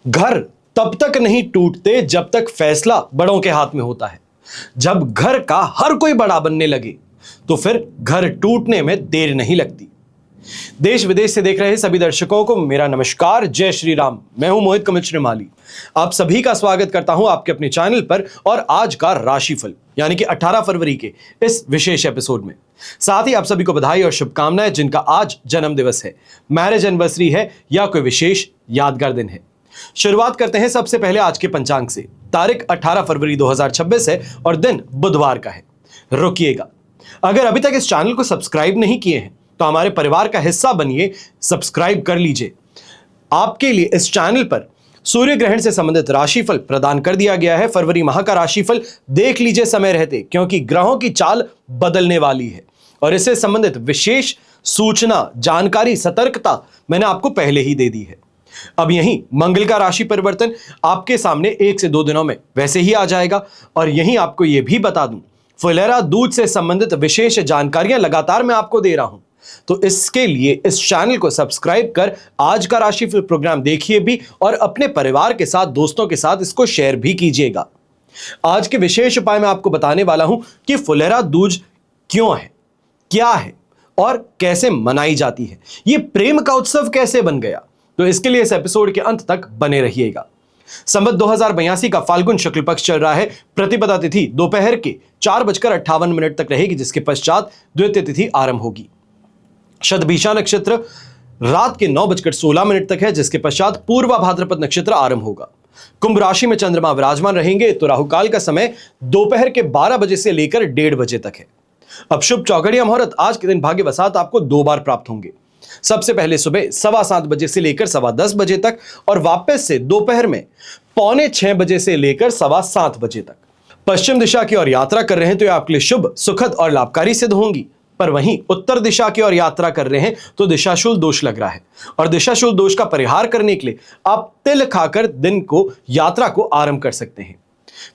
घर तब तक नहीं टूटते जब तक फैसला बड़ों के हाथ में होता है। जब घर का हर कोई बड़ा बनने लगे तो फिर घर टूटने में देर नहीं लगती। देश विदेश से देख रहे सभी दर्शकों को मेरा नमस्कार, जय श्री राम। मैं हूं मोहित कमिल श्रीमाली। आप सभी का स्वागत करता हूं आपके अपने चैनल पर और आज का राशिफल यानी कि 18 फरवरी के इस विशेष एपिसोड में। साथ ही आप सभी को बधाई और शुभकामनाएं जिनका आज जन्म दिवस है, मैरिज एनिवर्सरी है या कोई विशेष यादगार दिन है। शुरुआत करते हैं सबसे पहले आज के पंचांग से। तारीख 18 फरवरी 2026 है और दिन बुधवार का है। रुकिएगा, अगर अभी तक इस चैनल को सब्सक्राइब नहीं किए हैं तो हमारे परिवार का हिस्सा बनिए, सब्सक्राइब कर लीजिए। आपके लिए इस चैनल पर सूर्य ग्रहण से संबंधित राशिफल प्रदान कर दिया गया है। फरवरी माह का राशिफल देख लीजिए समय रहते, क्योंकि ग्रहों की चाल बदलने वाली है और इससे संबंधित विशेष सूचना, जानकारी, सतर्कता मैंने आपको पहले ही दे दी है। अब यहीं मंगल का राशि परिवर्तन आपके सामने 1 से 2 दिनों में वैसे ही आ जाएगा। और यहीं आपको यह भी बता दूं, फुलेरा दूध से संबंधित विशेष जानकारियां लगातार मैं आपको दे रहा हूं, तो इसके लिए इस चैनल को सब्सक्राइब कर आज का राशिफल प्रोग्राम देखिए भी और अपने परिवार के साथ, दोस्तों के साथ इसको शेयर भी कीजिएगा। आज के विशेष उपाय मैं आपको बताने वाला हूं कि फुलेरा दूज क्यों है, क्या है और कैसे मनाई जाती है, यह प्रेम का उत्सव कैसे बन गया। तो इसके लिए इस एपिसोड के अंत तक बने रहिएगा। संवत 2082 का फाल्गुन शुक्ल पक्ष चल रहा है। प्रतिपदा तिथि दोपहर के 4:58 तक रहेगी, जिसके पश्चात द्वितीय तिथि आरंभ होगी। शतभिषा नक्षत्र रात के 9:16 तक है, जिसके पश्चात पूर्वा भाद्रपद नक्षत्र आरंभ होगा। कुंभ राशि में चंद्रमा विराजमान रहेंगे, तो राहुकाल का समय दोपहर के 12 बजे से लेकर 1:30 बजे तक है। अब शुभ चौघड़िया मुहूर्त आज के दिन भाग्य वसात आपको 2 बार प्राप्त होंगे। सबसे पहले सुबह 7:15 बजे से लेकर 10:15 बजे तक और वापस से दोपहर में 5:45 बजे से लेकर 7:15 बजे तक। पश्चिम दिशा की ओर यात्रा कर रहे हैं तो यह आपके लिए शुभ, सुखद और लाभकारी सिद्ध होंगी। पर वहीं उत्तर दिशा की ओर यात्रा कर रहे हैं तो दिशाशूल दोष लग रहा है और दिशाशूल दोष का परिहार करने के लिए आप तिल खाकर दिन को, यात्रा को आरंभ कर सकते हैं।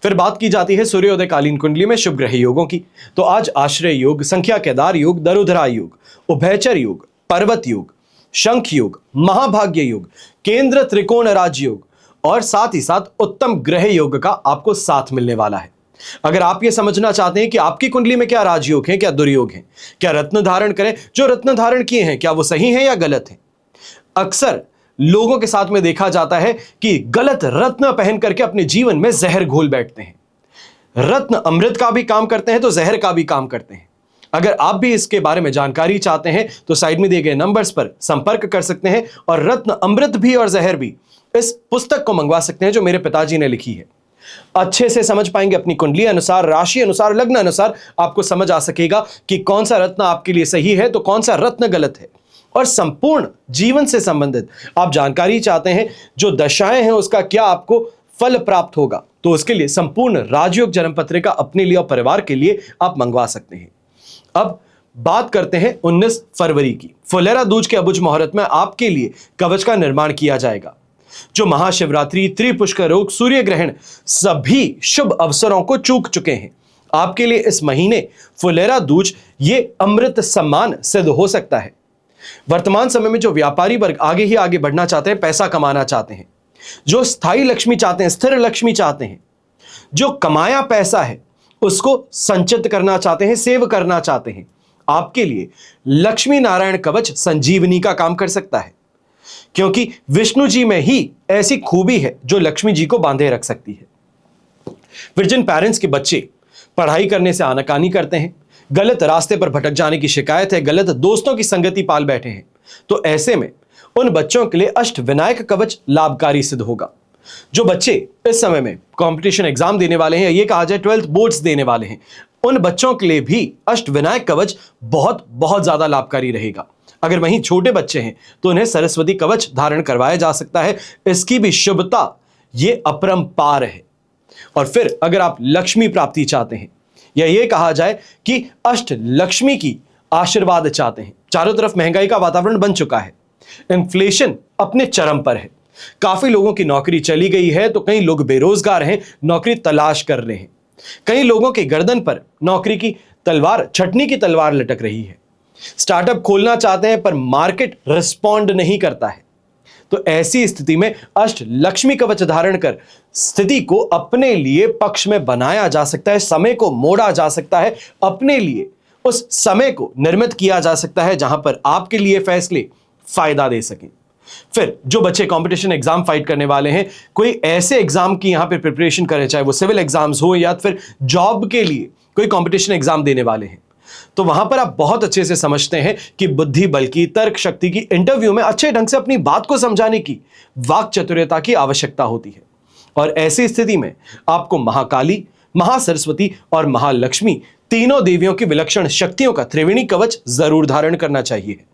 फिर बात की जाती है सूर्योदय कालीन कुंडली में शुभ ग्रह योगों की, तो आज आश्रय योग, संख्या केदार योग, दरुधरा योग, उभयचर योग, पर्वत योग, शंख योग, महाभाग्य योग, केंद्र त्रिकोण राज योग और साथ ही साथ उत्तम ग्रह योग का आपको साथ मिलने वाला है। अगर आप ये समझना चाहते हैं कि आपकी कुंडली में क्या राजयोग है, क्या दुर्योग है, क्या रत्न धारण करें, जो रत्न धारण किए हैं क्या वो सही है या गलत है। अक्सर लोगों के साथ में देखा जाता है कि गलत रत्न पहन करके अपने जीवन में जहर घोल बैठते हैं। रत्न अमृत का भी काम करते हैं तो जहर का भी काम करते हैं। अगर आप भी इसके बारे में जानकारी चाहते हैं तो साइड में दिए गए नंबर्स पर संपर्क कर सकते हैं और रत्न, अमृत भी और जहर भी इस पुस्तक को मंगवा सकते हैं जो मेरे पिताजी ने लिखी है। अच्छे से समझ पाएंगे, अपनी कुंडली अनुसार, राशि अनुसार, लग्न अनुसार आपको समझ आ सकेगा कि कौन सा रत्न आपके लिए सही है तो कौन सा रत्न गलत है। और संपूर्ण जीवन से संबंधित आप जानकारी चाहते हैं, जो दशाएं हैं उसका क्या आपको फल प्राप्त होगा, तो उसके लिए संपूर्ण राजयोग जन्म पत्रिका अपने लिए और परिवार के लिए आप मंगवा सकते हैं। अब बात करते हैं 19 फरवरी की। फुलेरा दूज के अबुझ मुहूर्त में आपके लिए कवच का निर्माण किया जाएगा। जो महाशिवरात्रि, त्रिपुष्कर योग, सूर्य ग्रहण सभी शुभ अवसरों को चूक चुके हैं। आपके लिए इस महीने फुलेरा दूज ये अमृत सम्मान सिद्ध हो सकता है। वर्तमान समय में जो व्यापारी वर्ग आगे ही आगे बढ़ना चाहते हैं, पैसा कमाना चाहते हैं, जो स्थायी लक्ष्मी चाहते हैं, स्थिर लक्ष्मी चाहते हैं, जो कमाया पैसा है उसको संचित करना चाहते हैं, सेव करना चाहते हैं, आपके लिए लक्ष्मी नारायण कवच संजीवनी का काम कर सकता है। क्योंकि विष्णु जी में ही ऐसी खूबी है जो लक्ष्मी जी को बांधे रख सकती है। फिर जिन पेरेंट्स के बच्चे पढ़ाई करने से आनाकानी करते हैं, गलत रास्ते पर भटक जाने की शिकायत है, गलत दोस्तों की संगति पाल बैठे हैं, तो ऐसे में उन बच्चों के लिए अष्ट विनायक कवच लाभकारी सिद्ध होगा। जो बच्चे इस समय में कंपटीशन एग्जाम देने वाले हैं, ये कहा जाए 12th बोर्ड्स देने वाले हैं, उन बच्चों के लिए भी अष्ट विनायक कवच बहुत बहुत ज्यादा लाभकारी रहेगा। अगर वहीं छोटे बच्चे हैं तो उन्हें सरस्वती कवच धारण करवाया जा सकता है, इसकी भी शुभता ये अपरंपार है। और फिर अगर आप लक्ष्मी प्राप्ति चाहते हैं या ये कहा जाए कि अष्ट लक्ष्मी की आशीर्वाद चाहते हैं, चारों तरफ महंगाई का वातावरण बन चुका है, इन्फ्लेशन अपने चरम पर है, काफी लोगों की नौकरी चली गई है तो कई लोग बेरोजगार हैं, नौकरी तलाश कर रहे हैं, कई लोगों के गर्दन पर नौकरी की तलवार, छटनी की तलवार लटक रही है, स्टार्टअप खोलना चाहते हैं पर मार्केट रिस्पॉन्ड नहीं करता है, तो ऐसी स्थिति में अष्ट लक्ष्मी कवच धारण कर स्थिति को अपने लिए पक्ष में बनाया जा सकता है, समय को मोड़ा जा सकता है, अपने लिए उस समय को निर्मित किया जा सकता है जहां पर आपके लिए फैसले फायदा दे सकें। फिर जो बच्चे कंपटीशन एग्जाम फाइट करने वाले हैं, कोई ऐसे एग्जाम की यहां पर प्रिपरेशन करें, चाहे वो सिविल एग्जाम्स हो या फिर जॉब के लिए कोई कंपटीशन एग्जाम देने वाले हैं, तो वहां पर आप बहुत अच्छे से समझते हैं कि बुद्धि बल की, तर्क शक्ति की, इंटरव्यू में अच्छे ढंग से अपनी बात को समझाने की, वाक चातुर्यता की आवश्यकता होती है। और ऐसी स्थिति में आपको महाकाली, महासरस्वती और महालक्ष्मी तीनों देवियों की विलक्षण शक्तियों का त्रिवेणी कवच जरूर धारण करना चाहिए।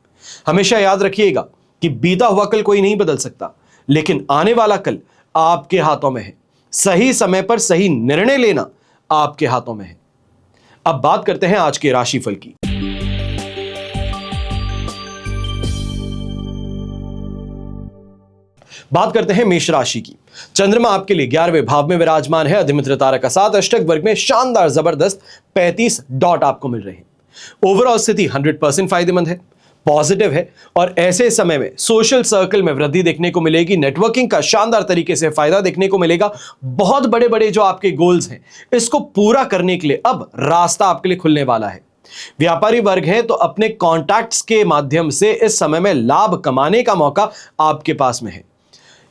हमेशा याद रखिएगा कि बीता हुआ कल कोई नहीं बदल सकता, लेकिन आने वाला कल आपके हाथों में है। सही समय पर सही निर्णय लेना आपके हाथों में है। अब बात करते हैं आज के राशिफल की। बात करते हैं मेष राशि की। चंद्रमा आपके लिए 11वें भाव में विराजमान है। अधिमित्र तारा का साथ अष्टक वर्ग में शानदार जबरदस्त 35 डॉट आपको मिल रहे हैं। ओवरऑल स्थिति 100% फायदेमंद है, पॉजिटिव है और ऐसे समय में सोशल सर्कल में वृद्धि देखने को मिलेगी। नेटवर्किंग का शानदार तरीके से फायदा देखने को मिलेगा। बहुत बड़े बड़े जो आपके गोल्स हैं, इसको पूरा करने के लिए अब रास्ता आपके लिए खुलने वाला है। व्यापारी वर्ग है तो अपने कॉन्टैक्ट्स के माध्यम से इस समय में लाभ कमाने का मौका आपके पास में है।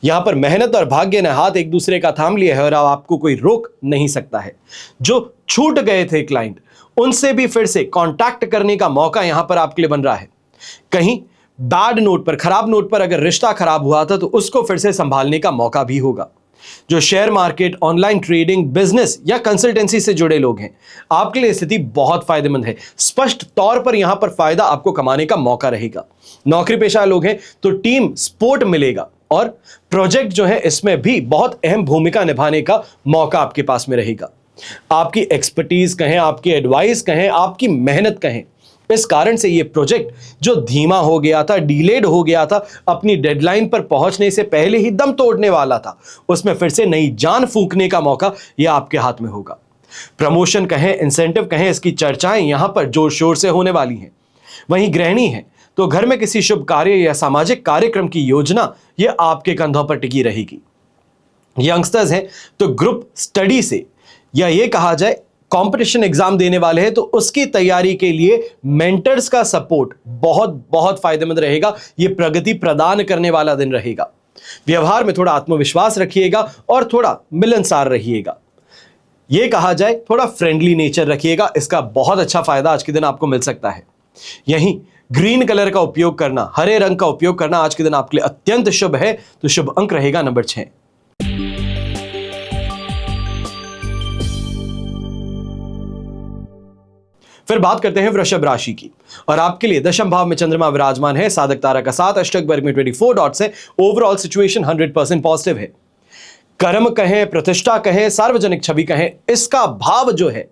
यहां पर मेहनत और भाग्य ने हाथ एक दूसरे का थाम लिया है और अब आपको कोई रोक नहीं सकता है। जो छूट गए थे क्लाइंट, उनसे भी फिर से कॉन्टैक्ट करने का मौका यहां पर आपके लिए बन रहा है। कहीं बैड नोट पर, खराब नोट पर अगर रिश्ता खराब हुआ था तो उसको फिर से संभालने का मौका भी होगा। जो share market, online trading, business या कंसल्टेंसी से जुड़े लोग हैं, आपके लिए स्थिति बहुत फायदेमंद है। स्पष्ट तौर पर यहां पर फायदा आपको कमाने का मौका रहेगा। नौकरी पेशा लोग हैं तो टीम सपोर्ट मिलेगा और प्रोजेक्ट जो है इसमें भी बहुत अहम भूमिका निभाने का मौका आपके पास में रहेगा। आपकी एक्सपर्टीज कहें, आपकी एडवाइस कहें, आपकी मेहनत कहें, इस कारण से ये प्रोजेक्ट जो धीमा हो गया था, डिलेड हो गया था, अपनी डेडलाइन पर पहुंचने से पहले ही दम तोड़ने वाला था, उसमें फिर से नई जान फूंकने का मौका यह आपके हाथ में होगा। प्रमोशन कहें, इंसेंटिव कहें, इसकी चर्चाएं यहां पर जोर शोर से होने वाली हैं। वहीं गृहिणी है तो घर में किसी शुभ कार्य या सामाजिक कार्यक्रम की योजना यह आपके कंधों पर टिकी रहेगी। यंगस्टर्स हैं तो ग्रुप स्टडी से, या ये कहा जाए कंपटीशन एग्जाम देने वाले हैं तो उसकी तैयारी के लिए मेंटर्स का सपोर्ट बहुत बहुत फायदेमंद रहेगा। यह प्रगति प्रदान करने वाला दिन रहेगा। व्यवहार में थोड़ा आत्मविश्वास रखिएगा और थोड़ा मिलनसार रहिएगा। यह कहा जाए थोड़ा फ्रेंडली नेचर रखिएगा, इसका बहुत अच्छा फायदा आज के दिन आपको मिल सकता है। यहीं ग्रीन कलर का उपयोग करना, हरे रंग का उपयोग करना आज के दिन आपके लिए अत्यंत शुभ है। तो शुभ अंक रहेगा नंबर 6। फिर बात करते हैं वृषभ राशि की और आपके लिए दशम भाव में चंद्रमा विराजमान है। साधक तारा का साथ अष्टक वर्ग में 24 डॉट्स है। ओवरऑल सिचुएशन 100% पॉजिटिव है। कर्म कहें, प्रतिष्ठा कहें, सार्वजनिक छवि कहें, इसका भाव जो है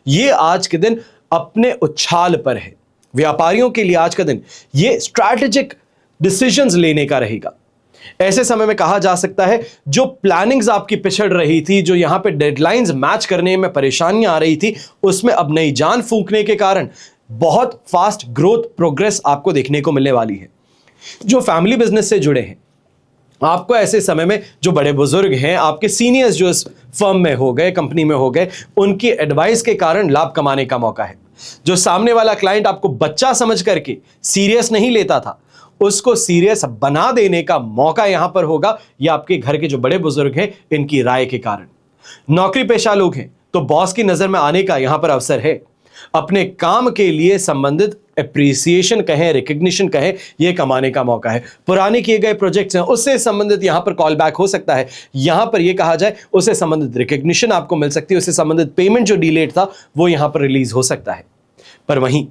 ये आज के दिन अपने उछाल पर है। व्यापारियों के लिए आज का दिन ये स्ट्रैटेजिक डिसीजंस लेने का रहेगा। ऐसे समय में कहा जा सकता है जो प्लानिंग्स आपकी पिछड़ रही थी, जो यहां पे डेडलाइंस मैच करने में परेशानियां आ रही थी, उसमें अब नई जान फूंकने के कारण बहुत फास्ट ग्रोथ प्रोग्रेस आपको देखने को मिलने वाली है। जो फैमिली बिजनेस से जुड़े हैं, आपको ऐसे समय में जो बड़े बुजुर्ग हैं, आपके सीनियर्स जो इस फर्म में हो गए, कंपनी में हो गए, उनकी एडवाइस के कारण लाभ कमाने का मौका है। जो सामने वाला क्लाइंट आपको बच्चा समझ करके सीरियस नहीं लेता था, उसको सीरियस बना देने का मौका यहां पर होगा। या आपके घर के जो बड़े बुजुर्ग हैं, इनकी राय के कारण। नौकरी पेशा लोग हैं तो बॉस की नजर में आने का यहां पर अवसर है। अपने काम के लिए संबंधित एप्रिसिएशन कहें, रिकग्निशन कहें, यह कमाने का मौका है। पुराने किए गए प्रोजेक्ट्स हैं, उससे संबंधित यहां पर कॉल बैक हो सकता है। यहां पर यह कहा जाए उससे संबंधित रिकग्निशन आपको मिल सकती है। उससे संबंधित पेमेंट जो डिलेड था वो यहां पर रिलीज हो सकता है। पर वहीं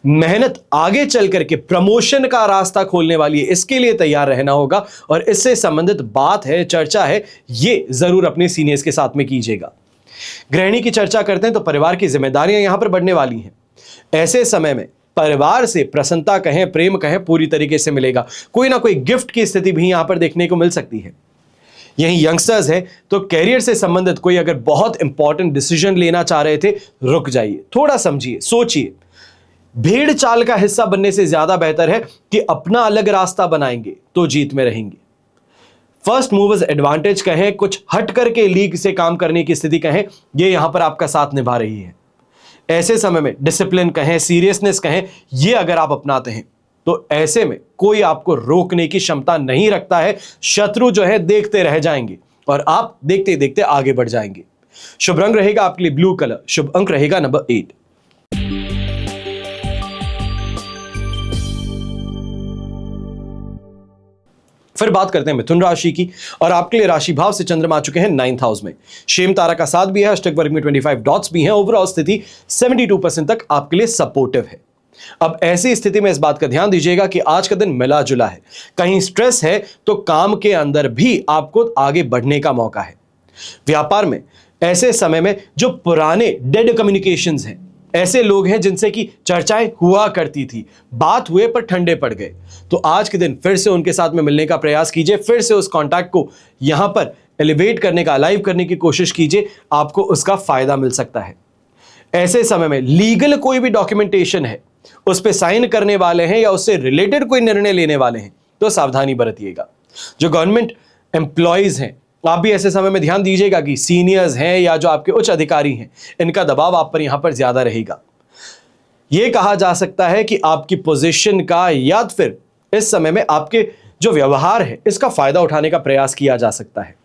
मेहनत आगे चल करके प्रमोशन का रास्ता खोलने वाली है, इसके लिए तैयार रहना होगा। और इससे संबंधित बात है, चर्चा है, ये जरूर अपने सीनियर्स के साथ में कीजिएगा। गृहिणी की चर्चा करते हैं तो परिवार की जिम्मेदारियां यहां पर बढ़ने वाली हैं। ऐसे समय में परिवार से प्रसन्नता कहें, प्रेम कहें, पूरी तरीके से मिलेगा। कोई ना कोई गिफ्ट की स्थिति भी यहां पर देखने को मिल सकती है। यहीं यंगस्टर्स है तो कैरियर से संबंधित कोई अगर बहुत इंपॉर्टेंट डिसीजन लेना चाह रहे थे, रुक जाइए, थोड़ा समझिए, सोचिए। भीड़ चाल का हिस्सा बनने से ज्यादा बेहतर है कि अपना अलग रास्ता बनाएंगे तो जीत में रहेंगे। फर्स्ट मूवर्स एडवांटेज कहें, कुछ हट करके लीग से काम करने की स्थिति कहें, ये यहां पर आपका साथ निभा रही है। ऐसे समय में डिसिप्लिन कहें, सीरियसनेस कहें, ये अगर आप अपनाते हैं तो ऐसे में कोई आपको रोकने की क्षमता नहीं रखता है। शत्रु जो है देखते रह जाएंगे और आप देखते देखते आगे बढ़ जाएंगे। शुभ रंग रहेगा आपके लिए ब्लू कलर, शुभ अंक रहेगा नंबर 8। फिर बात करते हैं मिथुन राशि की, और आपके लिए राशि भाव से चंद्रमा आ चुके हैं 9th हाउस में। शेम तारा का साथ भी है, अष्टक वर्ग में 25 डॉट्स भी हैं। ओवरऑल स्थिति 72% तक आपके लिए सपोर्टिव है। अब ऐसी स्थिति में इस बात का ध्यान दीजिएगा कि आज का दिन मिला जुला है, कहीं स्ट्रेस है तो काम के अंदर भी आपको आगे बढ़ने का मौका है। व्यापार में ऐसे समय में जो पुराने डेड कम्युनिकेशंस हैं, ऐसे लोग हैं जिनसे की चर्चाएं हुआ करती थी, बात हुए पर ठंडे पड़ गए, तो आज के दिन फिर से उनके साथ में मिलने का प्रयास कीजिए, फिर से उस कांटेक्ट को यहां पर एलिवेट करने का, अलाइव करने की कोशिश कीजिए, आपको उसका फायदा मिल सकता है। ऐसे समय में लीगल कोई भी डॉक्यूमेंटेशन है, उस पर साइन करने वाले हैं या उससे रिलेटेड कोई निर्णय लेने वाले हैं तो सावधानी बरतिएगा। जो गवर्नमेंट एम्प्लॉयज हैं, आप भी ऐसे समय में ध्यान दीजिएगा कि सीनियर्स हैं या जो आपके उच्च अधिकारी हैं, इनका दबाव आप पर यहां पर ज्यादा रहेगा। यह कहा जा सकता है कि आपकी पोजीशन का या फिर इस समय में आपके जो व्यवहार है इसका फायदा उठाने का प्रयास किया जा सकता है।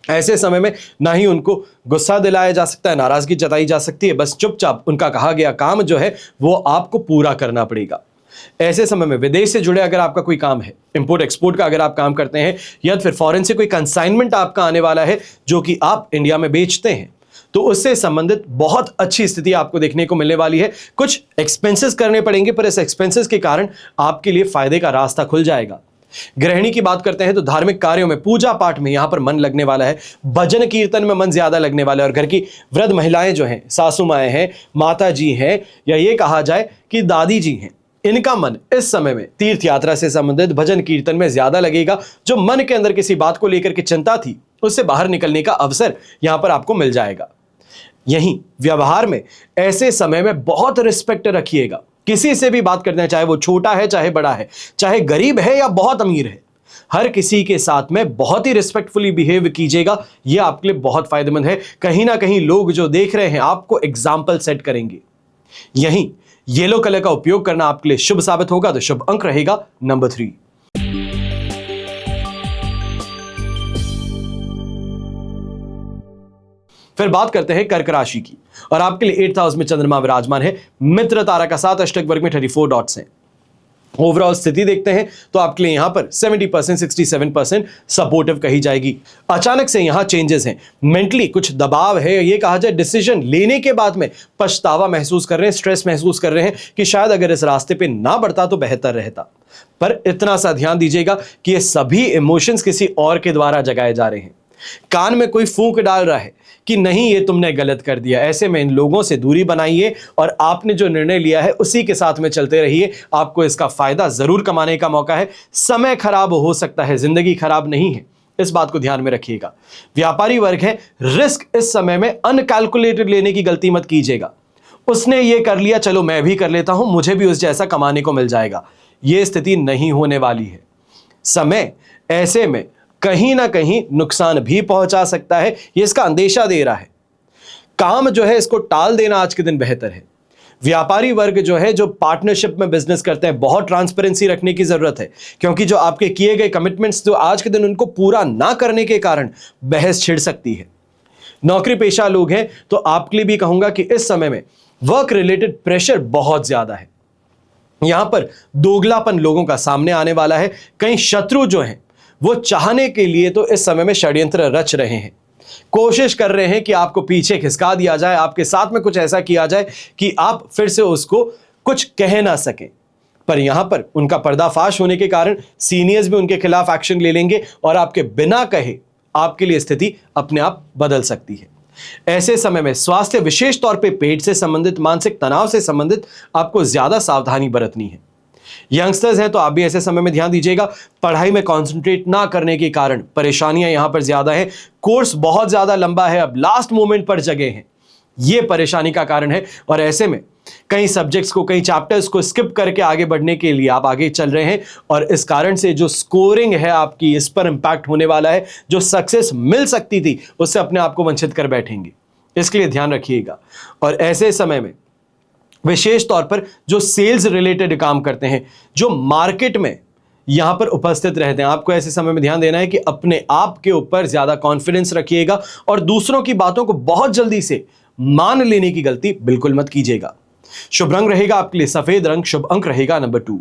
ऐसे समय में ना ही उनको गुस्सा दिलाया जा सकता है, नाराजगी जताई जा सकती है, बस चुपचाप उनका कहा गया काम जो है वो आपको पूरा करना पड़ेगा। ऐसे समय में विदेश से जुड़े अगर आपका कोई काम है, इंपोर्ट एक्सपोर्ट का अगर आप काम करते हैं, या फिर फॉरेन से कोई कंसाइनमेंट आपका आने वाला है जो कि आप इंडिया में बेचते हैं, तो उससे संबंधित बहुत अच्छी स्थिति आपको देखने को मिलने वाली है। कुछ एक्सपेंसेस करने पड़ेंगे, पर इस एक्सपेंसेस के कारण आपके लिए फायदे का रास्ता खुल जाएगा। गृहिणी की बात करते हैं तो धार्मिक कार्यों में, पूजा पाठ में यहां पर मन लगने वाला है, भजन कीर्तन में मन ज्यादा लगने वाला है, और घर की वृद्ध महिलाएं जो हैं, सासू माएं हैं, माता जी हैं, या ये कहा जाए कि दादी जी हैं, इनका मन इस समय में तीर्थ यात्रा से संबंधित भजन कीर्तन में ज्यादा लगेगा। जो मन के अंदर किसी बात को लेकर के चिंता थी, उससे बाहर निकलने का अवसर यहां पर आपको मिल जाएगा। यहीं व्यवहार में ऐसे समय में बहुत रिस्पेक्ट रखिएगा। किसी से भी बात करना है, चाहे वो छोटा है चाहे बड़ा है, चाहे गरीब है या बहुत अमीर है, हर किसी के साथ में बहुत ही रिस्पेक्टफुली बिहेव कीजिएगा। यह आपके लिए बहुत फायदेमंद है। कहीं ना कहीं लोग जो देख रहे हैं आपको एग्जाम्पल सेट करेंगे। यहीं येलो कलर का उपयोग करना आपके लिए शुभ साबित होगा, तो शुभ अंक रहेगा नंबर 3। फिर बात करते हैं कर्क राशि की, और आपके लिए 8th हाउस में चंद्रमा विराजमान है। मित्र तारा का साथ, अष्टक वर्ग में 34 डॉट्स हैं। ओवरऑल स्थिति देखते हैं तो आपके लिए यहां पर 70% 67% सपोर्टिव कही जाएगी। अचानक से यहां चेंजेस हैं, मेंटली कुछ दबाव है, ये कहा जाए डिसीजन लेने के बाद में पछतावा महसूस कर रहे हैं, स्ट्रेस महसूस कर रहे हैं कि शायद अगर इस रास्ते पे ना बढ़ता तो बेहतर रहता। पर इतना सा ध्यान दीजिएगा कि ये सभी इमोशंस किसी और के द्वारा जगाए जा रहे हैं। कान में कोई फूंक डाल रहा है कि नहीं ये तुमने गलत कर दिया। ऐसे में इन लोगों से दूरी बनाइए और आपने जो निर्णय लिया है उसी के साथ में चलते रहिए। आपको इसका फायदा जरूर कमाने का मौका है। समय खराब हो सकता है, जिंदगी खराब नहीं है, इस बात को ध्यान में रखिएगा। व्यापारी वर्ग है, रिस्क इस समय में अनकैलकुलेटेड लेने की गलती मत कीजिएगा। उसने ये कर लिया, चलो मैं भी कर लेता हूं, मुझे भी उस जैसा कमाने को मिल जाएगा, यह स्थिति नहीं होने वाली है। समय ऐसे में कहीं ना कहीं नुकसान भी पहुंचा सकता है, ये इसका अंदेशा दे रहा है। काम जो है इसको टाल देना आज के दिन बेहतर है। व्यापारी वर्ग जो है, जो पार्टनरशिप में बिजनेस करते हैं, बहुत ट्रांसपेरेंसी रखने की जरूरत है, क्योंकि जो आपके किए गए कमिटमेंट्स जो आज के दिन उनको पूरा ना करने के कारण बहस छिड़ सकती है। नौकरी पेशा लोग हैं तो आपके लिए भी कहूंगा कि इस समय में वर्क रिलेटेड प्रेशर बहुत ज्यादा है। यहां पर दोगलापन लोगों का सामने आने वाला है। कई शत्रु जो हैं वो चाहने के लिए तो इस समय में षड्यंत्र रच रहे हैं, कोशिश कर रहे हैं कि आपको पीछे खिसका दिया जाए, आपके साथ में कुछ ऐसा किया जाए कि आप फिर से उसको कुछ कह ना सकें। पर यहां पर उनका पर्दाफाश होने के कारण सीनियर्स भी उनके खिलाफ एक्शन ले लेंगे और आपके बिना कहे आपके लिए स्थिति अपने आप बदल सकती है। ऐसे समय में स्वास्थ्य, विशेष तौर पे पेट से संबंधित, मानसिक तनाव से संबंधित आपको ज्यादा सावधानी बरतनी है। यंगस्टर्स हैं तो आप भी ऐसे समय में ध्यान दीजिएगा। पढ़ाई में कंसंट्रेट ना करने के कारण परेशानियां यहां पर ज्यादा है। कोर्स बहुत ज्यादा लंबा है, अब लास्ट मोमेंट पर जगह हैं, यह परेशानी का कारण है। और ऐसे में कई सब्जेक्ट्स को, कई चैप्टर्स को स्किप करके आगे बढ़ने के लिए आप आगे चल रहे हैं और इस कारण से जो स्कोरिंग है आपकी, इस पर इंपैक्ट होने वाला है। जो सक्सेस मिल सकती थी उससे अपने आप को वंचित कर बैठेंगे, इसके लिए ध्यान रखिएगा। और ऐसे समय में विशेष तौर पर जो सेल्स रिलेटेड काम करते हैं, जो मार्केट में यहां पर उपस्थित रहते हैं, आपको ऐसे समय में ध्यान देना है कि अपने आप के ऊपर ज्यादा कॉन्फिडेंस रखिएगा और दूसरों की बातों को बहुत जल्दी से मान लेने की गलती बिल्कुल मत कीजिएगा। शुभ रंग रहेगा आपके लिए सफेद रंग, शुभ अंक रहेगा नंबर 2।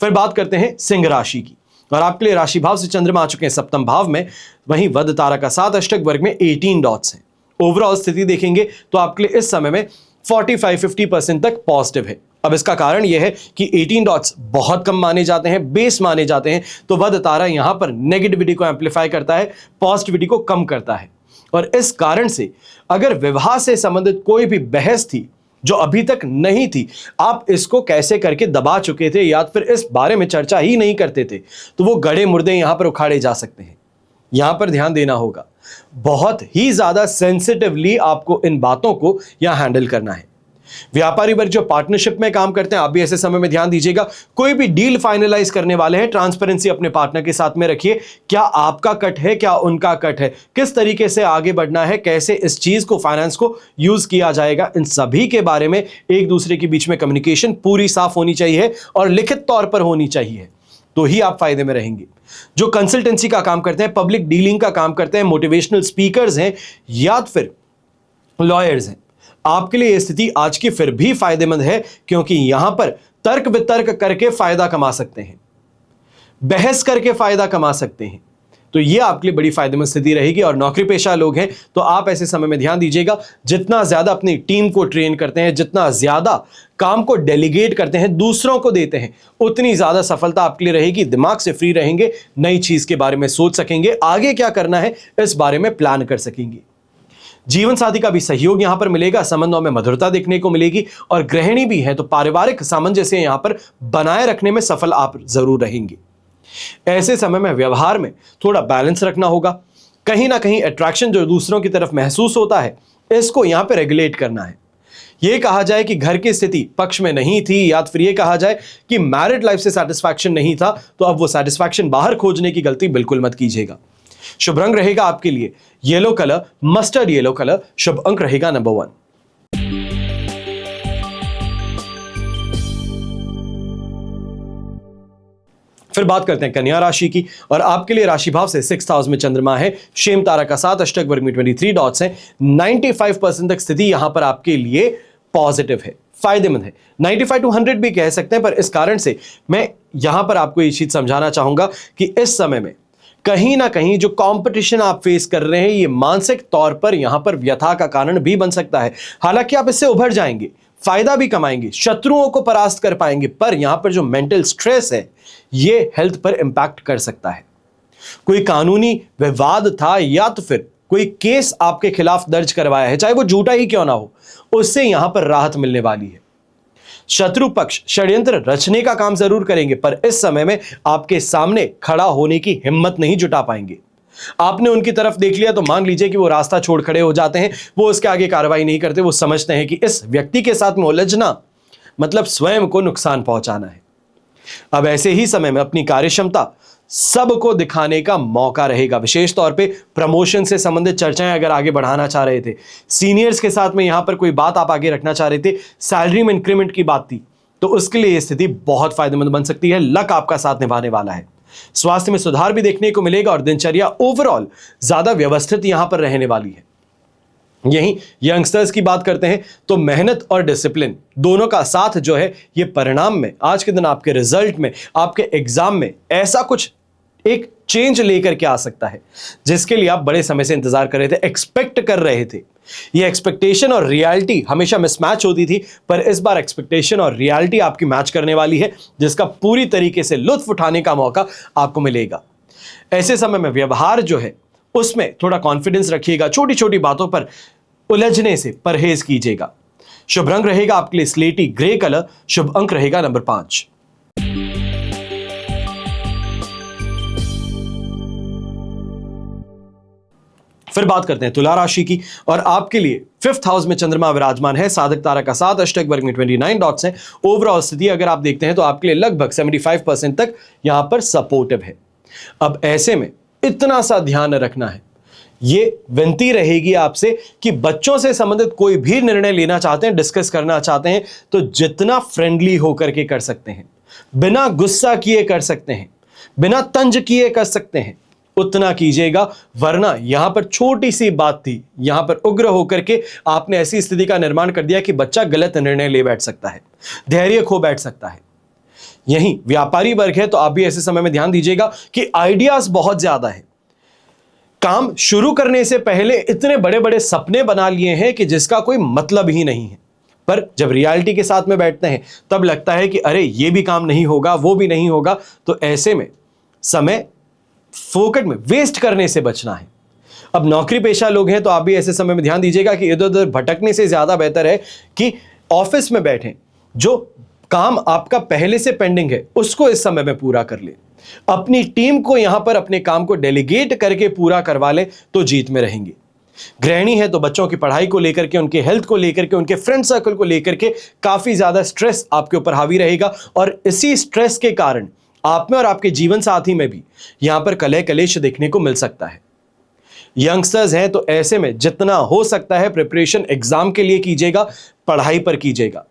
फिर बात करते हैं सिंह राशि की और आपके लिए राशि भाव से चंद्रमा आ चुके हैं सप्तम भाव में, वहीं वध तारा का 7 अष्टक वर्ग में 18 डॉट्स हैं। ओवरऑल स्थिति देखेंगे तो आपके लिए इस समय में 45-50% तक पॉजिटिव है। अब इसका कारण यह है कि 18 डॉट्स बहुत कम माने जाते हैं, बेस माने जाते हैं, तो वध तारा यहां पर नेगेटिविटी को एम्पलीफाई करता है, पॉजिटिविटी को कम करता है। और इस कारण से अगर विवाह से संबंधित कोई भी बहस थी जो अभी तक नहीं थी, आप इसको कैसे करके दबा चुके थे या फिर इस बारे में चर्चा ही नहीं करते थे, तो वो गड़े मुर्दे यहां पर उखाड़े जा सकते हैं। यहां पर ध्यान देना होगा, बहुत ही ज्यादा सेंसिटिवली आपको इन बातों को यहां हैंडल करना है। व्यापारी वर्ग जो पार्टनरशिप में काम करते हैं, आप भी ऐसे समय में ध्यान दीजिएगा। कोई भी डील फाइनलाइज करने वाले हैं, ट्रांसपेरेंसी अपने पार्टनर के साथ में रखिए। क्या आपका कट है, क्या उनका कट है, किस तरीके से आगे बढ़ना है, कैसे इस चीज को, फाइनेंस को यूज किया जाएगा, इन सभी के बारे में एक दूसरे के बीच में कम्युनिकेशन पूरी साफ होनी चाहिए और लिखित तौर पर होनी चाहिए, तो ही आप फायदे में रहेंगे। जो कंसल्टेंसी का काम करते हैं, पब्लिक डीलिंग का काम करते हैं, मोटिवेशनल स्पीकर्स हैं या फिर लॉयर्स हैं, आपके लिए यह स्थिति आज की फिर भी फायदेमंद है, क्योंकि यहां पर तर्क वितर्क करके फायदा कमा सकते हैं, बहस करके फायदा कमा सकते हैं, तो यह आपके लिए बड़ी फायदेमंद स्थिति रहेगी। और नौकरी पेशा लोग हैं तो आप ऐसे समय में ध्यान दीजिएगा, जितना ज्यादा अपनी टीम को ट्रेन करते हैं, जितना ज्यादा काम को डेलीगेट करते हैं, दूसरों को देते हैं, उतनी ज्यादा सफलता आपके लिए रहेगी। दिमाग से फ्री रहेंगे, नई चीज के बारे में सोच सकेंगे, आगे क्या करना है इस बारे में प्लान कर सकेंगे। जीवन साथी का भी सहयोग यहां पर मिलेगा, संबंधों में मधुरता देखने को मिलेगी और गृहिणी भी है तो पारिवारिक सामंजस्य यहां पर बनाए रखने में सफल आप जरूर रहेंगे। ऐसे समय में व्यवहार में थोड़ा बैलेंस रखना होगा। कहीं ना कहीं अट्रैक्शन जो दूसरों की तरफ महसूस होता है, इसको यहां पर रेगुलेट करना है। यह कहा जाए कि घर की स्थिति पक्ष में नहीं थी, या फिर यह कहा जाए कि मैरिड लाइफ से सेटिस्फैक्शन नहीं था, तो अब वो सेटिस्फैक्शन बाहर खोजने की गलती बिल्कुल मत कीजिएगा। शुभ रंग रहेगा आपके लिए yellow colour, mustard yellow colour, शुभ अंक रहेगा नंबर 1। फिर बात करते हैं कन्या राशि की और आपके लिए राशि भाव से 6th हाउस में चंद्रमा है, शेम तारा का 7 अष्टक वर्ग में 23 डॉट्स हैं। 95% तक स्थिति यहां पर आपके लिए पॉजिटिव है, फायदेमंद है। 95 to 100 भी कह सकते हैं, पर इस कारण से मैं यहां पर आपको ये चीज समझाना चाहूंगा कि इस समय में कहीं ना कहीं जो कंपटीशन आप फेस कर रहे हैं, ये मानसिक तौर पर यहां पर व्यथा का कारण भी बन सकता है। हालांकि आप इससे उभर जाएंगे, फायदा भी कमाएंगे, शत्रुओं को परास्त कर पाएंगे, पर यहां पर जो मेंटल स्ट्रेस है ये हेल्थ पर इंपैक्ट कर सकता है। कोई कानूनी विवाद था या तो फिर कोई केस आपके खिलाफ दर्ज करवाया है, चाहे वो झूठा ही क्यों ना हो, उससे यहां पर राहत मिलने वाली है। शत्रु पक्ष षड्यंत्र रचने का काम जरूर करेंगे, पर इस समय में आपके सामने खड़ा होने की हिम्मत नहीं जुटा पाएंगे। आपने उनकी तरफ देख लिया तो मान लीजिए कि वो रास्ता छोड़ खड़े हो जाते हैं, वो उसके आगे कार्रवाई नहीं करते। वो समझते हैं कि इस व्यक्ति के साथ में उलझना मतलब स्वयं को नुकसान पहुंचाना है। अब ऐसे ही समय में अपनी कार्यक्षमता सबको दिखाने का मौका रहेगा। विशेष तौर पे प्रमोशन से संबंधित चर्चाएं अगर आगे बढ़ाना चाह रहे थे, सीनियर्स के साथ में यहां पर कोई बात आप आगे रखना चाह रहे थे, सैलरी में इंक्रीमेंट की बात थी, तो उसके लिए यह स्थिति बहुत फायदेमंद बन सकती है। लक आपका साथ निभाने वाला है। स्वास्थ्य में सुधार भी देखने को मिलेगा और दिनचर्या ओवरऑल ज्यादा व्यवस्थित यहां पर रहने वाली है। यहीं यंगस्टर्स की बात करते हैं तो मेहनत और डिसिप्लिन दोनों का साथ जो है, ये परिणाम में, आज के दिन आपके रिजल्ट में, आपके एग्जाम में ऐसा कुछ एक चेंज लेकर के आ सकता है जिसके लिए आप बड़े समय से इंतजार कर रहे थे, एक्सपेक्ट कर रहे थे। ये एक्सपेक्टेशन और रियलिटी हमेशा मिसमैच होती थी, पर इस बार एक्सपेक्टेशन और रियलिटी आपकी मैच करने वाली है, जिसका पूरी तरीके से लुत्फ उठाने का मौका आपको मिलेगा। ऐसे समय में व्यवहार जो है उसमें थोड़ा कॉन्फिडेंस रखिएगा, छोटी छोटी बातों पर उलझने से परहेज कीजिएगा। शुभ रंग रहेगा आपके लिए स्लेटी ग्रे कलर, शुभ अंक रहेगा नंबर 5। फिर बात करते हैं तुला राशि की, और आपके लिए 5th हाउस में चंद्रमा विराजमान है, साधक तारा का 7, अष्टक वर्ग में 29 डॉट्स हैं। ओवरऑल स्थिति अगर आप देखते हैं तो आपके लिए लगभग 75% तक यहां पर सपोर्टिव है। अब ऐसे में इतना सा ध्यान रखना है, ये विनती रहेगी आपसे कि बच्चों से संबंधित कोई भी निर्णय लेना चाहते हैं, डिस्कस करना चाहते हैं, तो जितना फ्रेंडली होकर के कर सकते हैं, बिना गुस्सा किए कर सकते हैं, बिना तंज किए कर सकते हैं, उतना कीजिएगा। वरना यहां पर छोटी सी बात थी, यहां पर उग्र होकर के आपने ऐसी स्थिति का निर्माण कर दिया कि बच्चा गलत निर्णय ले बैठ सकता है, धैर्य खो बैठ सकता है। यही व्यापारी वर्ग है तो आप भी ऐसे समय में ध्यान दीजिएगा कि आइडियाज बहुत ज्यादा है, काम शुरू करने से पहले इतने बड़े बड़े सपने बना लिए हैं कि जिसका कोई मतलब ही नहीं है, पर जब रियलिटी के साथ में बैठते हैं तब लगता है कि अरे ये भी काम नहीं होगा, वो भी नहीं होगा। तो ऐसे में समय फोकट में वेस्ट करने से बचना है। अब नौकरी पेशा लोग हैं तो आप भी ऐसे समय में ध्यान दीजिएगा कि इधर उधर भटकने से ज्यादा बेहतर है कि ऑफिस में बैठें, जो काम आपका पहले से पेंडिंग है उसको इस समय में पूरा कर ले, अपनी टीम को यहां पर अपने काम को डेलीगेट करके पूरा करवा ले तो जीत में रहेंगे। गृहिणी है तो बच्चों की पढ़ाई को लेकर के, उनके हेल्थ को लेकर के, उनके फ्रेंड सर्कल को लेकर के काफी ज्यादा स्ट्रेस आपके ऊपर हावी रहेगा, और इसी स्ट्रेस के कारण आप में और आपके जीवन साथी में भी यहां पर कलह कलेश देखने को मिल सकता है। यंगस्टर्स हैं तो ऐसे में जितना हो सकता है प्रिपरेशन एग्जाम के लिए कीजिएगा, पढ़ाई पर कीजिएगा।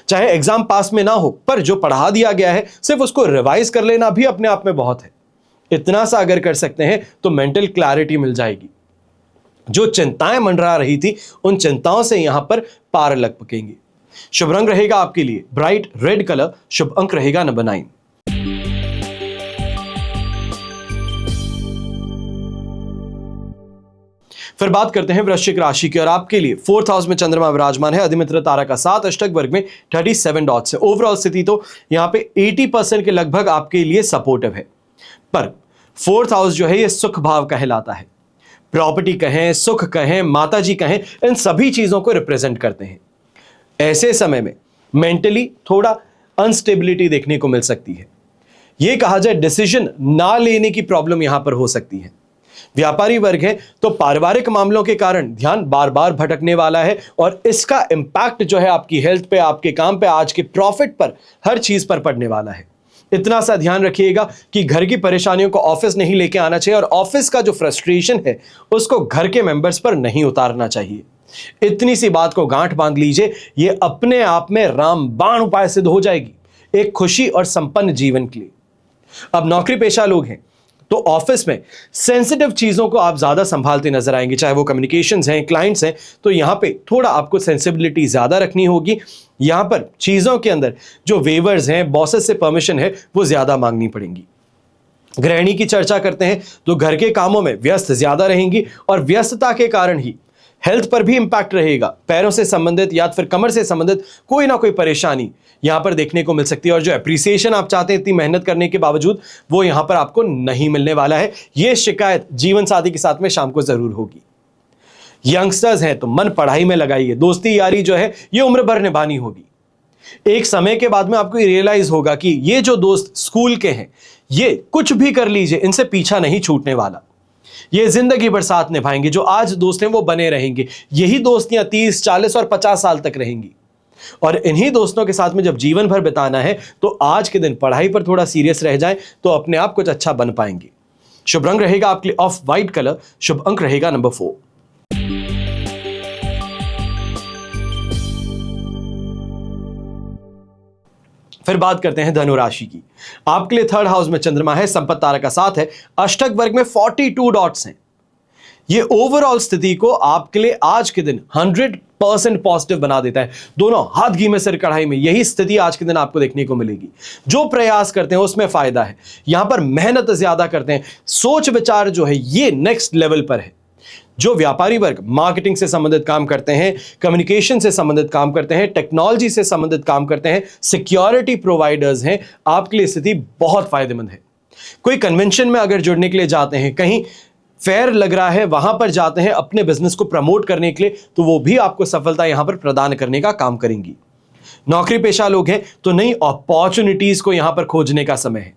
चाहे एग्जाम पास में ना हो, पर जो पढ़ा दिया गया है सिर्फ उसको रिवाइज कर लेना भी अपने आप में बहुत है। इतना सा अगर कर सकते हैं तो मेंटल क्लैरिटी मिल जाएगी। जो चिंताएं मंडरा रही थी उन चिंताओं से यहां पर पार लग पकेंगे। शुभ रंग रहेगा आपके लिए ब्राइट रेड कलर, शुभ अंक रहेगा नंबर 9। फिर बात करते हैं वृश्चिक राशि की, और आपके लिए 4th हाउस में चंद्रमा विराजमान है, अधिमित्र तारा का 7, अष्टक वर्ग में 37 डॉट्स है। ओवरऑल स्थिति तो यहां पे 80% के लगभग आपके लिए सपोर्टिव है, पर 4th हाउस जो है ये सुख भाव कहलाता है। प्रॉपर्टी कहें, सुख कहें, माताजी कहें, इन सभी चीजों को रिप्रेजेंट करते हैं। ऐसे समय में मेंटली थोड़ा अनस्टेबिलिटी देखने को मिल सकती है। यह कहा जाए डिसीजन ना लेने की प्रॉब्लम यहां पर हो सकती है। व्यापारी वर्ग है तो पारिवारिक मामलों के कारण ध्यान बार बार भटकने वाला है, और इसका इंपैक्ट जो है आपकी हेल्थ पे, आपके काम पे, आज के प्रॉफिट पर, हर चीज पर पड़ने वाला है। इतना सा ध्यान रखिएगा कि घर की परेशानियों को ऑफिस नहीं लेके आना चाहिए, और ऑफिस का जो फ्रस्ट्रेशन है उसको घर के मेंबर्स पर नहीं उतारना चाहिए। इतनी सी बात को गांठ बांध लीजिए, ये अपने आप में रामबाण उपाय सिद्ध हो जाएगी एक खुशी और संपन्न जीवन के लिए। अब नौकरी पेशा लोग हैं तो ऑफिस में सेंसिटिव चीजों को आप ज्यादा संभालते नजर आएंगे, चाहे वो कम्युनिकेशंस हैं, क्लाइंट्स हैं, तो यहां पे थोड़ा आपको सेंसिबिलिटी ज्यादा रखनी होगी। यहां पर चीजों के अंदर जो वेवर्स हैं, बॉसेस से परमिशन है, वो ज्यादा मांगनी पड़ेंगी। गृहिणी की चर्चा करते हैं तो घर के कामों में व्यस्त ज्यादा रहेंगी, और व्यस्तता के कारण ही हेल्थ पर भी इंपैक्ट रहेगा। पैरों से संबंधित या फिर कमर से संबंधित कोई ना कोई परेशानी यहां पर देखने को मिल सकती है, और जो एप्रिसिएशन आप चाहते हैं इतनी मेहनत करने के बावजूद वो यहां पर आपको नहीं मिलने वाला है। यह शिकायत जीवन साथी के साथ में शाम को जरूर होगी। यंगस्टर्स हैं तो मन पढ़ाई में लगाइए, दोस्ती यारी जो है ये उम्र भर निभानी होगी। एक समय के बाद में आपको रियलाइज होगा कि ये जो दोस्त स्कूल के हैं, ये कुछ भी कर लीजिए, इनसे पीछा नहीं छूटने वाला, ये जिंदगी भर साथ निभाएंगे। जो आज दोस्त हैं वो बने रहेंगे, यही दोस्तियां 30, 40 और 50 साल तक रहेंगी। और इन्हीं दोस्तों के साथ में जब जीवन भर बिताना है तो आज के दिन पढ़ाई पर थोड़ा सीरियस रह जाएं तो अपने आप कुछ अच्छा बन पाएंगे। शुभ रंग रहेगा आपके लिए ऑफ वाइट कलर, शुभ अंक रहेगा नंबर 4। फिर बात करते हैं धनु राशि की। आपके लिए 3rd हाउस में चंद्रमा है, संपत्ति तारा का 7 है, अष्टक वर्ग में 42 डॉट्स हैं। ये ओवरऑल स्थिति को आपके लिए आज के दिन 100% पॉजिटिव बना देता है। दोनों हाथ घी में सिर कढ़ाई में, यही स्थिति आज के दिन आपको देखने को मिलेगी। जो प्रयास करते हैं उसमें फायदा है, यहां पर मेहनत ज्यादा करते हैं, सोच विचार जो है ये नेक्स्ट लेवल पर है। जो व्यापारी वर्ग मार्केटिंग से संबंधित काम करते हैं, कम्युनिकेशन से संबंधित काम करते हैं, टेक्नोलॉजी से संबंधित काम करते हैं, सिक्योरिटी प्रोवाइडर्स हैं, आपके लिए स्थिति बहुत फायदेमंद है। कोई कन्वेंशन में अगर जुड़ने के लिए जाते हैं, कहीं फेयर लग रहा है वहां पर जाते हैं अपने बिजनेस को प्रमोट करने के लिए, तो वो भी आपको सफलता यहां पर प्रदान करने का काम करेंगी। नौकरी पेशा लोग हैं तो नई अपॉर्चुनिटीज को यहां पर खोजने का समय है।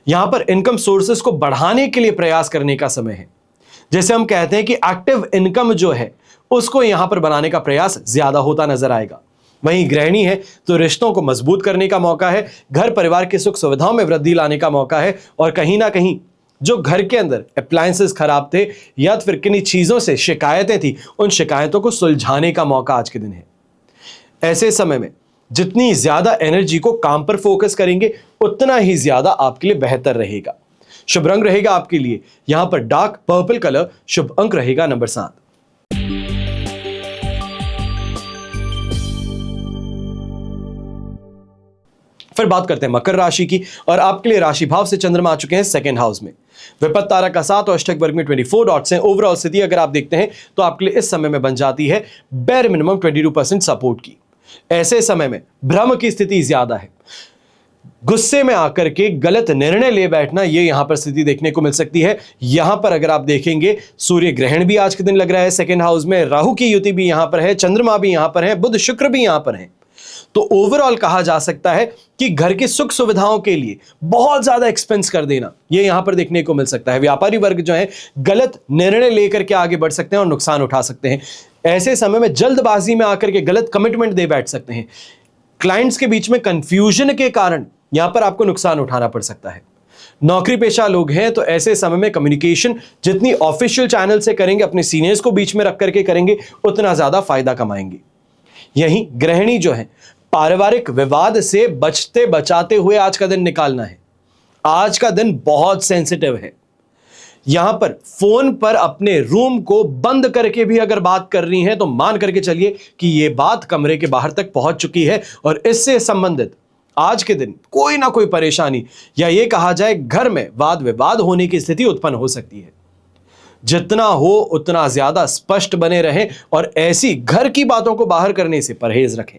यहां पर इनकम सोर्सेस को बढ़ाने के लिए प्रयास करने का समय है। जैसे हम कहते हैं कि एक्टिव इनकम जो है उसको यहां पर बनाने का प्रयास ज्यादा होता नजर आएगा। वहीं गृहिणी है तो रिश्तों को मजबूत करने का मौका है, घर परिवार की सुख सुविधाओं में वृद्धि लाने का मौका है, और कहीं ना कहीं जो घर के अंदर अप्लायंसेस खराब थे या फिर किन्हीं चीजों से शिकायतें थी, उन शिकायतों को सुलझाने का मौका आज के दिन है। ऐसे समय में जितनी ज्यादा एनर्जी को काम पर फोकस करेंगे उतना ही ज्यादा आपके लिए बेहतर रहेगा। शुभ रंग रहेगा आपके लिए यहां पर डार्क पर्पल कलर। शुभ अंक रहेगा नंबर 7। फिर बात करते हैं मकर राशि की, और आपके लिए राशि भाव से चंद्रमा आ चुके हैं सेकंड हाउस में। विपत्त तारा का 7 और अष्टक वर्ग में 24 डॉट्स हैं। ओवरऑल स्थिति अगर आप देखते हैं तो आपके लिए इस समय में बन जाती है बेर मिनिमम 22% सपोर्ट की। ऐसे समय में भ्रम की स्थिति ज्यादा है, गुस्से में आकर के गलत निर्णय ले बैठना, यह यहां पर स्थिति देखने को मिल सकती है। यहां पर अगर आप देखेंगे सूर्य ग्रहण भी आज के दिन लग रहा है सेकंड हाउस में, राहु की युति भी यहां पर है, चंद्रमा भी यहां पर है, बुध शुक्र भी यहां पर है। तो ओवरऑल कहा जा सकता है कि घर की सुख सुविधाओं के लिए बहुत ज्यादा एक्सपेंस कर देना, यह यहां पर देखने को मिल सकता है। व्यापारी वर्ग जो है गलत निर्णय लेकर के आगे बढ़ सकते हैं और नुकसान उठा सकते हैं। ऐसे समय में जल्दबाजी में आकर के गलत कमिटमेंट दे बैठ सकते हैं। क्लाइंट्स के बीच में कंफ्यूजन के कारण यहां पर आपको नुकसान उठाना पड़ सकता है। नौकरी पेशा लोग हैं तो ऐसे समय में कम्युनिकेशन जितनी ऑफिशियल चैनल से करेंगे, अपने सीनियर्स को बीच में रख करके करेंगे, उतना ज्यादा फायदा कमाएंगे। यहीं गृहिणी जो है पारिवारिक विवाद से बचते बचाते हुए आज का दिन निकालना है। आज का दिन बहुत सेंसिटिव है। यहां पर फोन पर अपने रूम को बंद करके भी अगर बात कर रही हैं तो मान करके चलिए कि यह बात कमरे के बाहर तक पहुंच चुकी है, और इससे संबंधित आज के दिन कोई ना कोई परेशानी या यह कहा जाए घर में वाद विवाद होने की स्थिति उत्पन्न हो सकती है। जितना हो उतना ज्यादा स्पष्ट बने रहें और ऐसी घर की बातों को बाहर करने से परहेज रखें।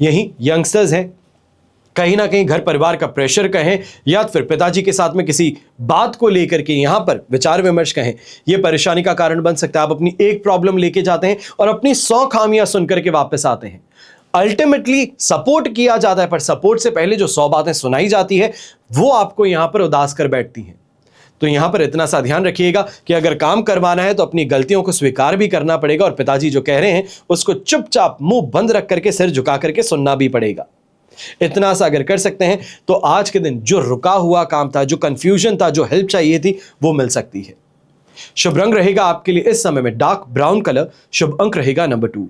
यही यंगस्टर्स हैं, कहीं ना कहीं घर परिवार का प्रेशर कहें या फिर पिताजी के साथ में किसी बात को लेकर के यहां पर विचार विमर्श कहें, यह परेशानी का कारण बन सकता है। आप अपनी एक प्रॉब्लम लेके जाते हैं और अपनी 100 खामियां सुनकर के वापस आते हैं। अल्टीमेटली सपोर्ट किया जाता है, पर सपोर्ट से पहले जो 100 बातें सुनाई जाती है वो आपको यहां पर उदास कर बैठती हैं। तो यहां पर इतना सा ध्यान रखिएगा कि अगर काम करवाना है तो अपनी गलतियों को स्वीकार भी करना पड़ेगा, और पिताजी जो कह रहे हैं उसको चुपचाप मुंह बंद रख करके सिर झुका करके सुनना भी पड़ेगा। इतना सा अगर कर सकते हैं तो आज के दिन जो रुका हुआ काम था, जो कंफ्यूजन था, जो हेल्प चाहिए थी, वो मिल सकती है। शुभ रंग रहेगा आपके लिए इस समय में डार्क ब्राउन कलर। शुभ अंक रहेगा नंबर 2।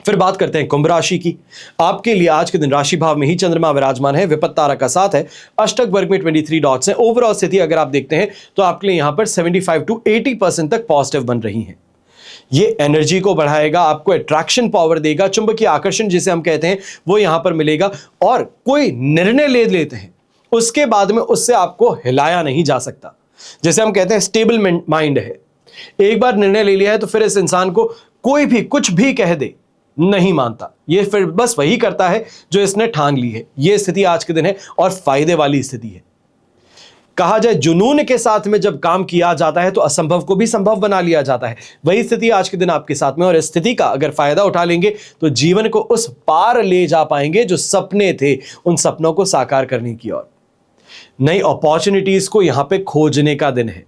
फिर बात करते हैं कुंभ राशि की। आपके लिए आज के दिन राशि भाव में ही चंद्रमा विराजमान है। विपत्त तारा का 7 है, अष्टक वर्ग में 23 डॉट्स हैं। ओवरऑल स्थिति अगर आप देखते हैं तो आपके लिए यहां पर 75 to 80% तक पॉजिटिव बन रही है। ये एनर्जी को बढ़ाएगा, आपको अट्रैक्शन पावर देगा, चुंबकीय आकर्षण जिसे हम कहते हैं वो यहां पर मिलेगा। और कोई निर्णय ले लेते हैं उसके बाद में उससे आपको हिलाया नहीं जा सकता। जैसे हम कहते हैं स्टेबल माइंड है, एक बार निर्णय ले लिया है तो फिर इस इंसान को कोई भी कुछ भी कह दे नहीं मानता, ये फिर बस वही करता है जो इसने ठान ली है। यह स्थिति आज के दिन है और फायदे वाली स्थिति है। कहा जाए जुनून के साथ में जब काम किया जाता है तो असंभव को भी संभव बना लिया जाता है। वही स्थिति आज के दिन आपके साथ में, और इस स्थिति का अगर फायदा उठा लेंगे तो जीवन को उस पार ले जा पाएंगे जो सपने थे, उन सपनों को साकार करने की ओर। नई अपॉर्चुनिटीज को यहां पे खोजने का दिन है।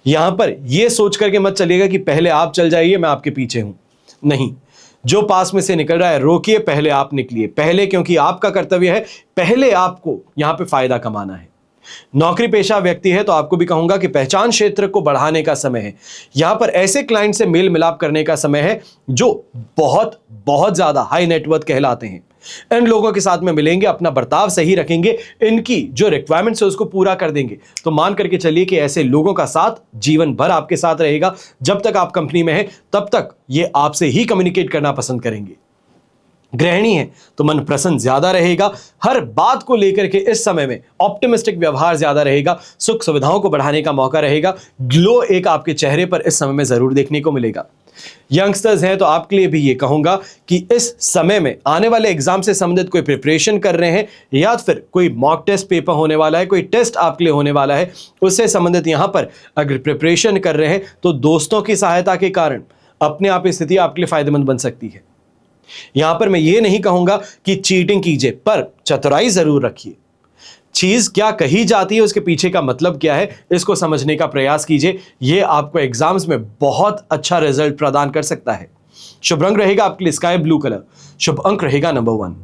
यहां पर यह सोच करके मत चलिएगा कि पहले आप चल जाइए मैं आपके पीछे हूं, नहीं। जो पास में से निकल रहा है रोकिए, पहले आप निकलिए पहले, क्योंकि आपका कर्तव्य है पहले आपको यहां पे फायदा कमाना है। नौकरी पेशा व्यक्ति है तो आपको भी कहूंगा कि पहचान क्षेत्र को बढ़ाने का समय है। यहां पर ऐसे क्लाइंट से मेल मिलाप करने का समय है जो बहुत बहुत ज्यादा हाई नेटवर्थ कहलाते हैं। इन लोगों के साथ में मिलेंगे, अपना बर्ताव सही रखेंगे, इनकी जो रिक्वायरमेंट्स है उसको पूरा कर देंगे, तो मान करके चलिए कि ऐसे लोगों का साथ जीवन भर आपके साथ रहेगा। जब तक आप कंपनी में हैं तब तक ये आपसे ही कम्युनिकेट करना पसंद करेंगे। गृहिणी है तो मन प्रसन्न ज्यादा रहेगा, हर बात को लेकर के इस समय में ऑप्टिमिस्टिक व्यवहार ज्यादा रहेगा, सुख सुविधाओं को बढ़ाने का मौका रहेगा। ग्लो एक आपके चेहरे पर इस समय में जरूर देखने को मिलेगा। यंगस्टर्स हैं तो आपके लिए भी ये कहूंगा कि इस समय में आने वाले एग्जाम से संबंधित कोई प्रिपरेशन कर रहे हैं या फिर कोई मॉक टेस्ट पेपर होने वाला है, कोई टेस्ट आपके लिए होने वाला है, उससे संबंधित यहां पर अगर प्रिपरेशन कर रहे हैं तो दोस्तों की सहायता के कारण अपने आप स्थिति आपके लिए फायदेमंद बन सकती है। यहां पर मैं ये नहीं कहूंगा कि चीटिंग कीजिए, पर चतुराई जरूर रखिए। चीज क्या कही जाती है, उसके पीछे का मतलब क्या है, इसको समझने का प्रयास कीजिए। यह आपको एग्जाम्स में बहुत अच्छा रिजल्ट प्रदान कर सकता है। शुभ रंग रहेगा आपके लिए स्काई ब्लू कलर। शुभ अंक रहेगा नंबर 1।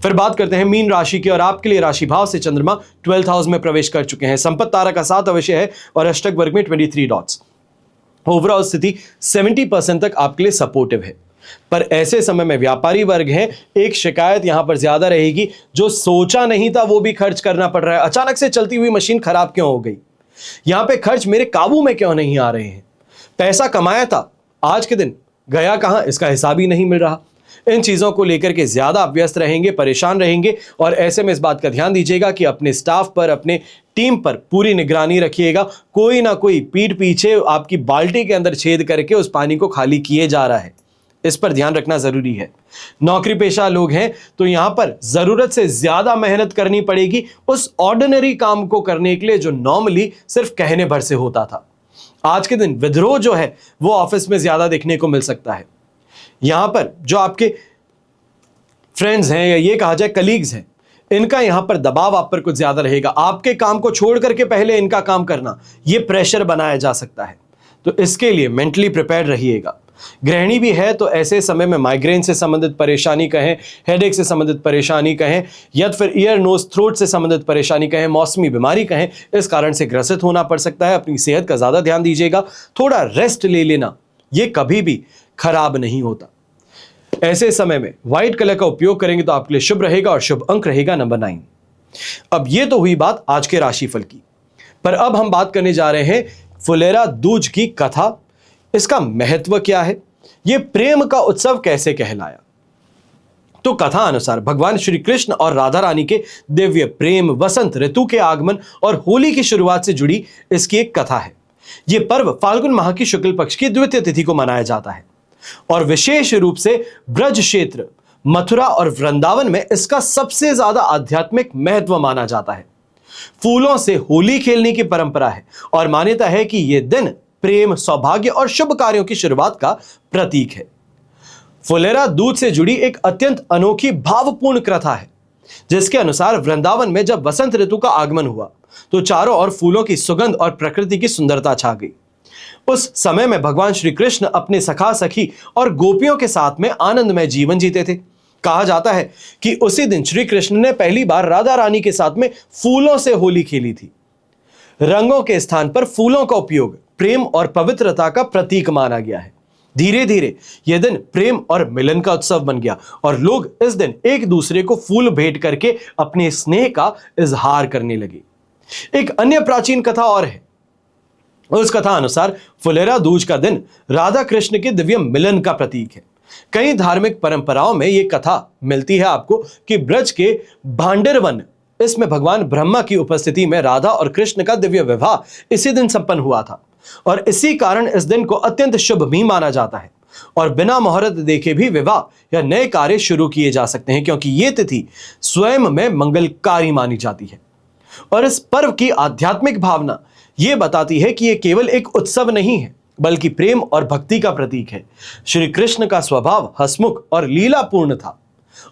फिर बात करते हैं मीन राशि की, और आपके लिए राशि भाव से चंद्रमा 12th हाउस में प्रवेश कर चुके हैं। संपत्ति तारा का 7 अवश्य है और अष्टक वर्ग में 23 डॉट्स। ओवरऑल स्थिति 70% तक आपके लिए सपोर्टिव है। पर ऐसे समय में व्यापारी वर्ग है, एक शिकायत यहां पर ज्यादा रहेगी, जो सोचा नहीं था वो भी खर्च करना पड़ रहा है। अचानक से चलती हुई मशीन खराब क्यों हो गई, यहां पे खर्च मेरे काबू में क्यों नहीं आ रहे हैं, पैसा कमाया था आज के दिन गया कहां, इसका हिसाब ही नहीं मिल रहा। इन चीजों को लेकर के ज्यादा व्यस्त रहेंगे, परेशान रहेंगे। और ऐसे में इस बात का ध्यान दीजिएगा कि अपने स्टाफ पर, अपने टीम पर पूरी निगरानी रखिएगा। कोई ना कोई पीठ पीछे आपकी बाल्टी के अंदर छेद करके उस पानी को खाली किए जा रहा है, इस पर ध्यान रखना जरूरी है। नौकरी पेशा लोग हैं तो यहां पर जरूरत से ज्यादा मेहनत करनी पड़ेगी उस ऑर्डिनरी काम को करने के लिए जो नॉर्मली सिर्फ कहने भर से होता था। आज के दिन विद्रोह जो है वो ऑफिस में ज्यादा देखने को मिल सकता है। यहां पर जो आपके फ्रेंड्स हैं या ये कहा जाए कलीग्स हैं, इनका यहां पर दबाव आप पर कुछ ज्यादा रहेगा। आपके काम को छोड़ करके पहले इनका काम करना, यह प्रेशर बनाया जा सकता है, तो इसके लिए मेंटली प्रिपेयर्ड रहिएगा। गृहिणी भी है तो ऐसे समय में माइग्रेन से संबंधित परेशानी कहें, हेडेक से संबंधित परेशानी कहें, या फिर ईयर नोज थ्रोट से संबंधित परेशानी कहें, मौसमी बीमारी कहें, इस कारण से ग्रसित होना पड़ सकता है। अपनी सेहत का ज्यादा ध्यान दीजिएगा। थोड़ा रेस्ट ले लेना यह कभी भी खराब नहीं होता। ऐसे समय में व्हाइट कलर का उपयोग करेंगे तो आपके लिए शुभ रहेगा और शुभ अंक रहेगा नंबर 9। अब यह तो हुई बात आज के राशिफल की, पर अब हम बात करने जा रहे हैं फुलेरा दूज की कथा। इसका महत्व क्या है, यह प्रेम का उत्सव कैसे कहलाया। तो कथा अनुसार भगवान श्री कृष्ण और राधा रानी के दिव्य प्रेम, वसंत ऋतु के आगमन और होली की शुरुआत से जुड़ी इसकी एक कथा है। यह पर्व फाल्गुन माह की शुक्ल पक्ष की द्वितीय तिथि को मनाया जाता है और विशेष रूप से ब्रज क्षेत्र, मथुरा और वृंदावन में इसका सबसे ज्यादा आध्यात्मिक महत्व माना जाता है। फूलों से होली खेलने की परंपरा है और मान्यता है कि यह दिन प्रेम, सौभाग्य और शुभ कार्यों की शुरुआत का प्रतीक है। फुलेरा दूज से जुड़ी एक अत्यंत अनोखी भावपूर्ण कथा है, जिसके अनुसार वृंदावन में जब वसंत ऋतु का आगमन हुआ तो चारों ओर फूलों की सुगंध और प्रकृति की सुंदरता छा गई। उस समय में भगवान श्री कृष्ण अपने सखा सखी और गोपियों के साथ में आनंदमय जीवन जीते थे। कहा जाता है कि उसी दिन श्री कृष्ण ने पहली बार राधा रानी के साथ में फूलों से होली खेली थी। रंगों के स्थान पर फूलों का उपयोग प्रेम और पवित्रता का प्रतीक माना गया है। धीरे धीरे यह दिन प्रेम और मिलन का उत्सव बन गया और लोग इस दिन एक दूसरे को फूल भेंट करके अपने स्नेह का इजहार करने लगे। एक अन्य प्राचीन कथा और है। उस कथा अनुसार फुलेरा दूज का दिन राधा कृष्ण के दिव्य मिलन का प्रतीक है। कई धार्मिक परंपराओं में यह कथा मिलती है आपको कि ब्रज के भांडरवन, इसमें भगवान ब्रह्मा की उपस्थिति में राधा और कृष्ण का दिव्य विवाह इसी दिन संपन्न हुआ था और इसी कारण इस दिन को अत्यंत शुभ भी माना जाता है और बिना मुहूर्त देखे भी विवाह या नए कार्य शुरू किए जा सकते हैं, क्योंकि यह तिथि स्वयं में मंगलकारी मानी जाती है। और इस पर्व की आध्यात्मिक भावना यह बताती है कि यह केवल एक उत्सव नहीं है, बल्कि प्रेम और भक्ति का प्रतीक है। श्री कृष्ण का स्वभाव हंसमुख और लीलापूर्ण था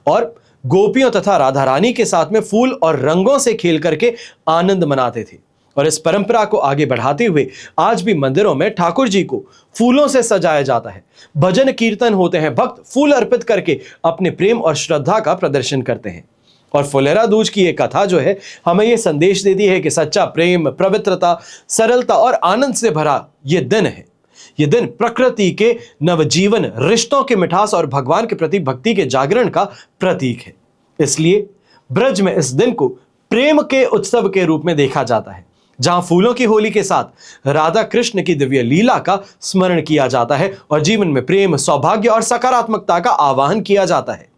और गोपियों तथा राधा रानी के साथ में फूल और रंगों से खेल करके आनंद मनाते थे। और इस परंपरा को आगे बढ़ाते हुए आज भी मंदिरों में ठाकुर जी को फूलों से सजाया जाता है, भजन कीर्तन होते हैं, भक्त फूल अर्पित करके अपने प्रेम और श्रद्धा का प्रदर्शन करते हैं। और फुलेरा दूज की ये कथा जो है हमें यह संदेश देती है कि सच्चा प्रेम, पवित्रता, सरलता और आनंद से भरा यह दिन है। यह दिन प्रकृति के नवजीवन, रिश्तों के मिठास और भगवान के प्रति भक्ति के जागरण का प्रतीक है। इसलिए ब्रज में इस दिन को प्रेम के उत्सव के रूप में देखा जाता है, जहां फूलों की होली के साथ राधा कृष्ण की दिव्य लीला का स्मरण किया जाता है और जीवन में प्रेम, सौभाग्य और सकारात्मकता का आवाहन किया जाता है।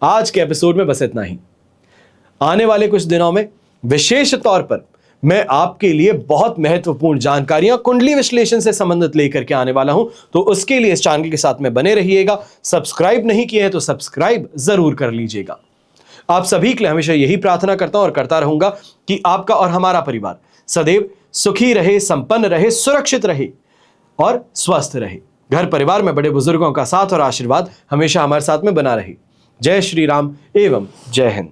आज के एपिसोड में बस इतना ही। आने वाले कुछ दिनों में विशेष तौर पर मैं आपके लिए बहुत महत्वपूर्ण जानकारियां कुंडली विश्लेषण से संबंधित लेकर के आने वाला हूं, तो उसके लिए इस चैनल के साथ में बने रहिएगा। सब्सक्राइब नहीं किए हैं तो सब्सक्राइब जरूर कर लीजिएगा। आप सभी के लिए हमेशा यही प्रार्थना करता हूं और करता रहूंगा कि आपका और हमारा परिवार सदैव सुखी रहे, संपन्न रहे, सुरक्षित रहे और स्वस्थ रहे। घर परिवार में बड़े बुजुर्गों का साथ और आशीर्वाद हमेशा हमारे साथ में बना रहे। जय श्री राम एवं जय हिंद।